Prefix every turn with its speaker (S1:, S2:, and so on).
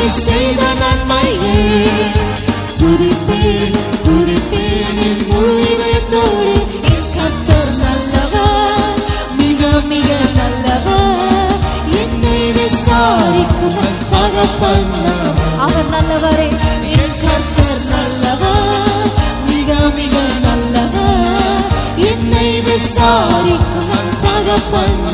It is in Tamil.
S1: அவர் செய்த நன்மைகள் துதிப்பேன் துதிப்பேன் என் முழு இதயத்தோடு. என் கர்த்தர் நல்லவர், மிக மிக நல்லவர், என்னை விசாரிக்கும் தகப்பன் அவர் நல்லவரே. என் கர்த்தர் நல்லவர், மிக மிக நல்லவர், என்னை விசாரிக்கும் தகப்பன்